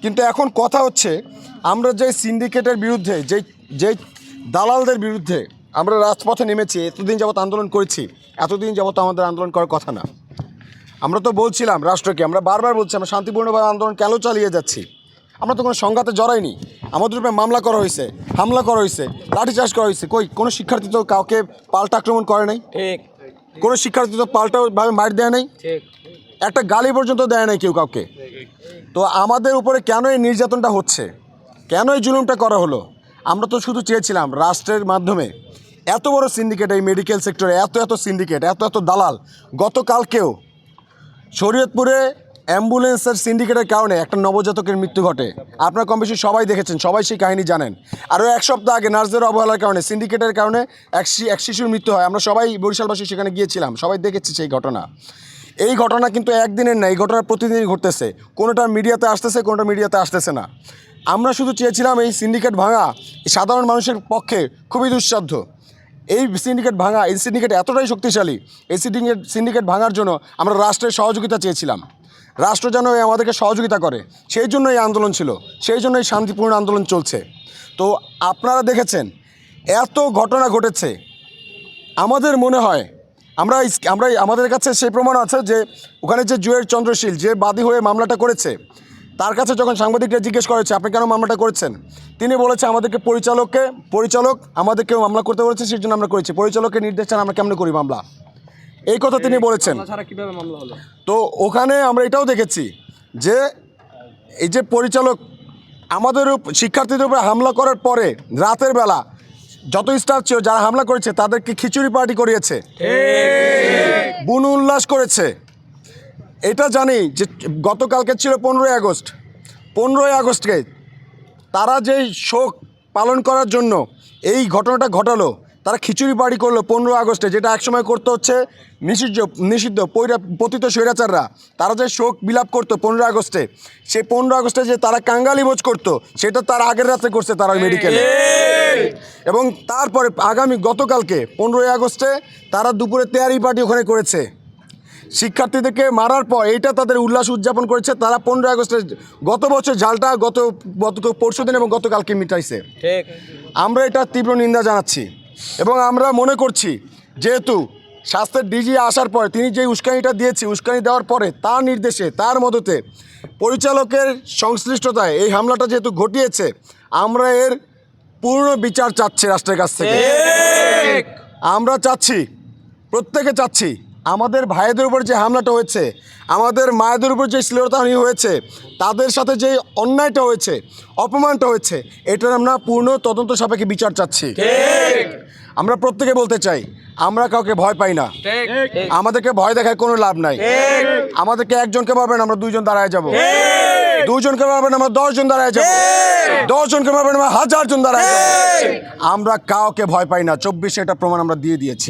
কিন্তু এখন কথা হচ্ছে আমরা যে সিন্ডিকেটের বিরুদ্ধে যেই দালালদের বিরুদ্ধে আমরা রাজপথে নেমেছি, এতদিন যাবত আন্দোলন করেছি, এতদিন যাবত আমাদের আন্দোলন করার কথা না। আমরা তো বলছিলাম রাষ্ট্রকে, আমরা বারবার বলছি আমরা শান্তিপূর্ণভাবে আন্দোলন কেন চালিয়ে যাচ্ছি। আমরা তো কোনো সংঘাতে জড়াইনি, আমাদের উপরে মামলা করা হয়েছে, হামলা করা হয়েছে, লাঠিচার্জ করা হয়েছে। কোনো শিক্ষার্থী তো কাউকে পাল্টা আক্রমণ করে নাই, ঠিক। কোনো শিক্ষার্থী তো পাল্টাভাবে মার দেয় নাই, ঠিক। একটা গালি পর্যন্ত দেয় নাই কেউ কাউকে। তো আমাদের উপরে কেন এই নির্যাতনটা হচ্ছে, কেন এই জুলুমটা করা হলো? আমরা তো শুধু চেয়েছিলাম রাষ্ট্রের মাধ্যমে এত বড় সিন্ডিকেট, এই মেডিকেল সেক্টরে এত সিন্ডিকেট, এত দালাল। গতকালকেও শরীয়তপুরে অ্যাম্বুলেন্সের সিন্ডিকেটের কারণে একটা নবজাতকের মৃত্যু ঘটে। আপনারা কম বেশি সবাই দেখেছেন, সবাই সেই কাহিনী জানেন। আরও এক সপ্তাহ আগে নার্সদের অবহেলার কারণে, সিন্ডিকেটের কারণে এক শিশুর মৃত্যু হয়। আমরা সবাই বরিশালবাসী সেখানে গিয়েছিলাম, সবাই দেখেছি সেই ঘটনা। এই ঘটনা কিন্তু একদিনের না, এই ঘটনা প্রতিদিনই ঘটতেছে। কোনোটা মিডিয়াতে আসতেছে, কোনোটা মিডিয়াতে আসতেছে না। আমরা শুধু চেয়েছিলাম এই সিন্ডিকেট ভাঙা সাধারণ মানুষের পক্ষে খুবই দুঃসাধ্য। এই সিন্ডিকেট ভাঙা, এই সিন্ডিকেট এতটাই শক্তিশালী, এই সিন্ডিকেট ভাঙার জন্য আমরা রাষ্ট্রের সহযোগিতা চেয়েছিলাম। রাষ্ট্র যেন আমাদেরকে সহযোগিতা করে, সেই জন্য এই আন্দোলন ছিল, সেই জন্য এই শান্তিপূর্ণ আন্দোলন চলছে। তো আপনারা দেখেছেন এত ঘটনা ঘটেছে। আমাদের মনে হয় আমরা আমাদের কাছে সেই প্রমাণ আছে যে ওখানে যে জুয়েল চন্দ্রশীল যে বাদী হয়ে মামলাটা করেছে, তার কাছে যখন সাংবাদিকরা জিজ্ঞেস করেছে আপনি কেন মামলাটা করেছেন, তিনি বলেছে আমাদেরকে পরিচালক আমাদেরকে মামলা করতে বলেছে, সেই জন্য আমরা করেছি। পরিচালকের নির্দেশ ছাড়া আমরা কেমন করি মামলা, এই কথা তিনি বলেছেন। তো ওখানে আমরা এটাও দেখেছি যে এই যে পরিচালক আমাদের শিক্ষার্থীদের উপরে হামলা করার পরে রাতের বেলা যত স্টাফ ছিল যারা হামলা করেছে তাদেরকে খিচুড়ি পার্টি করিয়েছে, বুনু উল্লাস করেছে। এটা জানি যে গতকালকে ছিল 15ই আগস্ট। 15ই আগস্টকে তারা যেই শোক পালন করার জন্য এই ঘটনাটা ঘটালো, তারা খিচুড়ি পার্টি করলো 15 আগস্টে, যেটা একসময় করতে হচ্ছে নিষিদ্ধ পতিত স্বৈরাচাররা। তারা যে শোক বিলাপ করতো 15 আগস্টে, সেই 15 আগস্টে যে তারা কাঙ্গালি ভোজ করতো, সেটা তার আগের রাতে করছে তারা মেডিকেলে। এবং তারপরে গতকালকে 15ই আগস্টে তারা দুপুরে তেয়ারি পার্টি ওখানে করেছে। শিক্ষার্থীদেরকে মারার পর এইটা তাদের উল্লাস উদযাপন করেছে তারা 15 আগস্টে। গত বছর ঝালটা গত পরশু দিন এবং গতকালকে মিটাইছে। আমরা এটা তীব্র নিন্দা জানাচ্ছি এবং আমরা মনে করছি যেহেতু স্বাস্থ্যের ডিজি আসার পরে তিনি যে উস্কানিটা দিয়েছে, উস্কানি দেওয়ার পরে তার নির্দেশে, তার মদতে, পরিচালকের সংশ্লিষ্টতায় এই হামলাটা যেহেতু ঘটিয়েছে, আমরা এর পূর্ণ বিচার চাচ্ছি রাষ্ট্রের কাছ থেকে। আমরা চাচ্ছি, প্রত্যেকে চাচ্ছি, আমাদের ভাইদের উপর যে হামলাটা হয়েছে, আমাদের মায়েদের উপর যে শ্লীলতাহানি হয়েছে, তাদের সাথে যে অন্যায়টা হয়েছে, অপমানটা হয়েছে, এটার আমরা পূর্ণ তদন্ত সাপেক্ষে বিচার চাচ্ছি। আমরা প্রত্যেকে বলতে চাই আমরা কাউকে ভয় পাই না, আমাদেরকে ভয় দেখায় কোনো লাভ নাই। আমাদেরকে একজনকে মারবেন আমরা 2 জন দাঁড়ায় যাব, 2 জনকে মারবেন আমরা 10 জন দাঁড়ায় যাব, 10 জনকে মারবেন আমরা 1000 জন দাঁড়ায় যাব। আমরা কাউকে ভয় পাই না, 24-এ এটা প্রমাণ আমরা দিয়ে দিয়েছি।